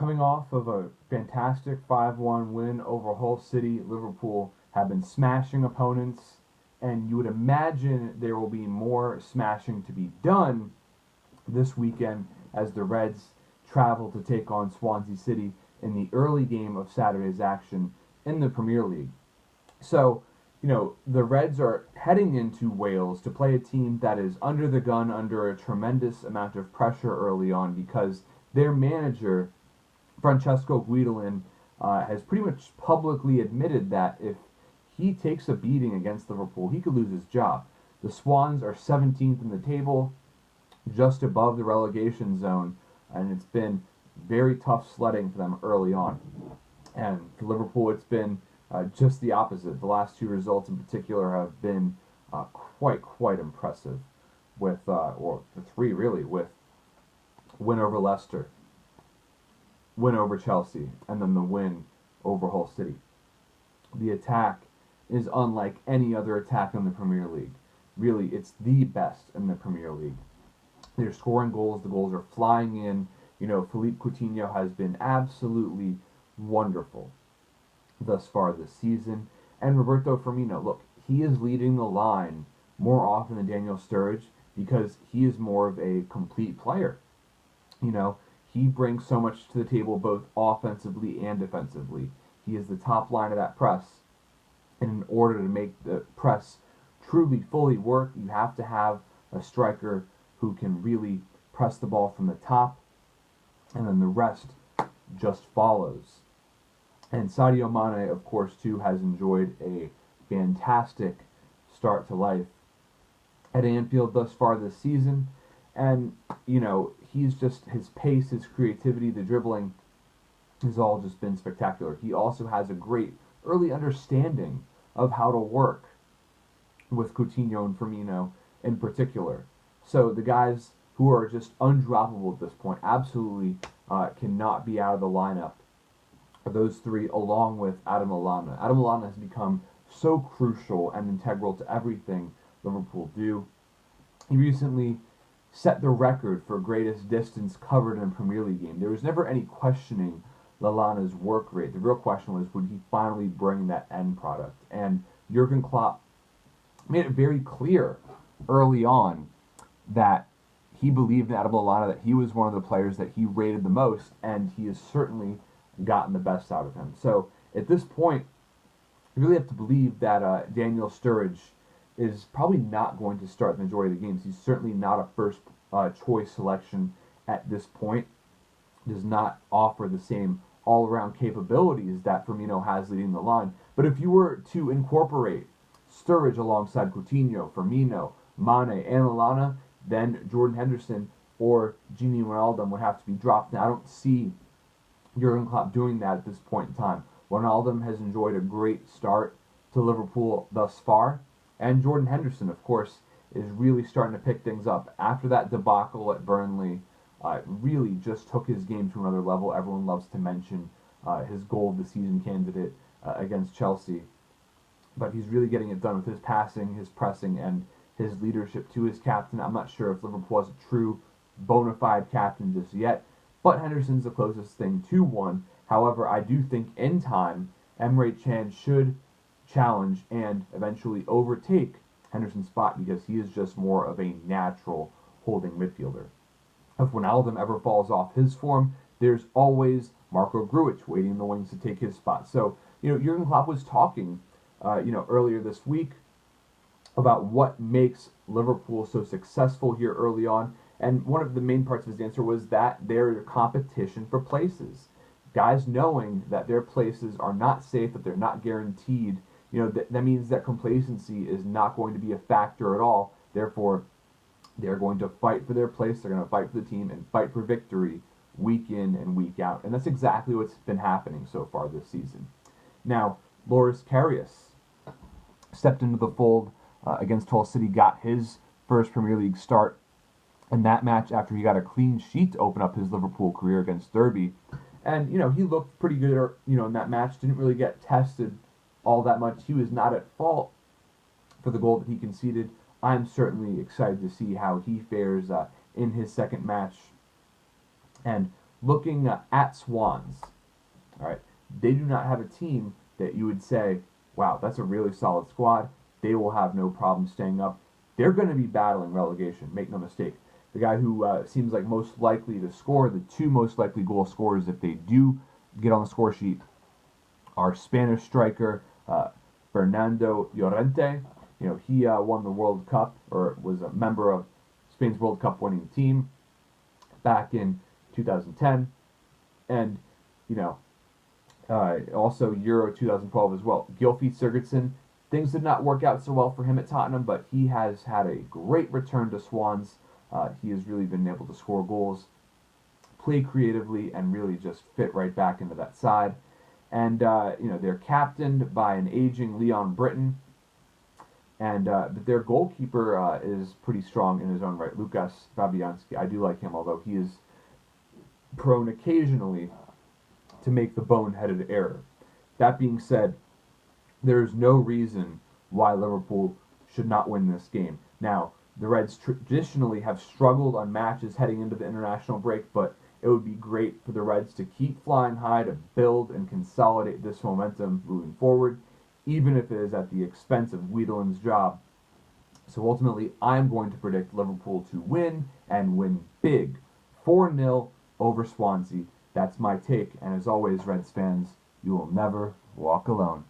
coming off of a fantastic 5-1 win over Hull City, Liverpool have been smashing opponents, and you would imagine there will be more smashing to be done this weekend as the Reds travel to take on Swansea City in the early game of Saturday's action in the Premier League. So, the Reds are heading into Wales to play a team that is under the gun, under a tremendous amount of pressure early on because their manager, Francesco Guidolin, has pretty much publicly admitted that if he takes a beating against Liverpool, he could lose his job. The Swans are 17th in the table, just above the relegation zone, and it's been very tough sledding for them early on. And for Liverpool, it's been just the opposite. The last two results in particular have been quite impressive, with or the three really, with win over Leicester, win over Chelsea, and then the win over Hull City. The attack is unlike any other attack in the Premier League. Really, it's the best in the Premier League. They're scoring goals. The goals are flying in. Philippe Coutinho has been absolutely wonderful thus far this season. And Roberto Firmino, look, he is leading the line more often than Daniel Sturridge because he is more of a complete player. He brings so much to the table both offensively and defensively. He is the top line of that press. And in order to make the press truly fully work, you have to have a striker who can really press the ball from the top, and then the rest just follows. And Sadio Mane, of course, too, has enjoyed a fantastic start to life at Anfield thus far this season. And, he's just, his pace, his creativity, the dribbling has all just been spectacular. He also has a great early understanding of how to work with Coutinho and Firmino in particular. So the guys who are just undroppable at this point absolutely cannot be out of the lineup. Those three, along with Adam Lallana. Adam Lallana has become so crucial and integral to everything Liverpool do. He recently set the record for greatest distance covered in a Premier League game. There was never any questioning Lallana's work rate. The real question was, would he finally bring that end product? And Jurgen Klopp made it very clear early on that he believed in Adam Lallana, that he was one of the players that he rated the most, and he has certainly gotten the best out of him. So at this point, you really have to believe that Daniel Sturridge is probably not going to start the majority of the games. He's certainly not a first choice selection at this point. Does not offer the same all-around capabilities that Firmino has leading the line. But if you were to incorporate Sturridge alongside Coutinho, Firmino, Mane, and Lallana, then Jordan Henderson or Gini Wijnaldum would have to be dropped. Now, I don't see Jurgen Klopp doing that at this point in time. Wijnaldum has enjoyed a great start to Liverpool thus far, and Jordan Henderson, of course, is really starting to pick things up. After that debacle at Burnley, really just took his game to another level. Everyone loves to mention his goal of the season candidate against Chelsea, but he's really getting it done with his passing, his pressing, and his leadership to his captain. I'm not sure if Liverpool has a true bona fide captain just yet, but Henderson's the closest thing to one. However, I do think in time, Emre Can should challenge and eventually overtake Henderson's spot because he is just more of a natural holding midfielder. If Wijnaldum ever falls off his form, there's always Marco Grujic waiting in the wings to take his spot. So, Jurgen Klopp was talking, earlier this week about what makes Liverpool so successful here early on. And one of the main parts of his answer was that their competition for places. Guys knowing that their places are not safe, that they're not guaranteed, that means that complacency is not going to be a factor at all. Therefore, they're going to fight for their place, they're going to fight for the team, and fight for victory week in and week out. And that's exactly what's been happening so far this season. Now, Loris Karius stepped into the fold against Hull City, got his first Premier League start in that match after he got a clean sheet to open up his Liverpool career against Derby. And, he looked pretty good, in that match. Didn't really get tested all that much. He was not at fault for the goal that he conceded. I'm certainly excited to see how he fares in his second match. And looking at Swans, all right, they do not have a team that you would say, wow, that's a really solid squad. They will have no problem staying up. They're going to be battling relegation, make no mistake. The guy who seems like most likely to score, the two most likely goal scorers if they do get on the score sheet, are Spanish striker Fernando Llorente. You know, he won the World Cup, or was a member of Spain's World Cup winning team back in 2010. And, you know, also Euro 2012 as well. Gylfi Sigurdsson, things did not work out so well for him at Tottenham, but he has had a great return to Swans. He has really been able to score goals, play creatively, and really just fit right back into that side. And you know, they're captained by an aging Leon Britton, and but their goalkeeper is pretty strong in his own right, Lukas Fabianski. I do like him, although he is prone occasionally to make the boneheaded error. That being said, there's no reason why Liverpool should not win this game. Now, the Reds traditionally have struggled on matches heading into the international break, but it would be great for the Reds to keep flying high, to build and consolidate this momentum moving forward, even if it is at the expense of Wiedeland's job. So ultimately, I'm going to predict Liverpool to win, and win big. 4-0 over Swansea. That's my take, and as always, Reds fans, you will never walk alone.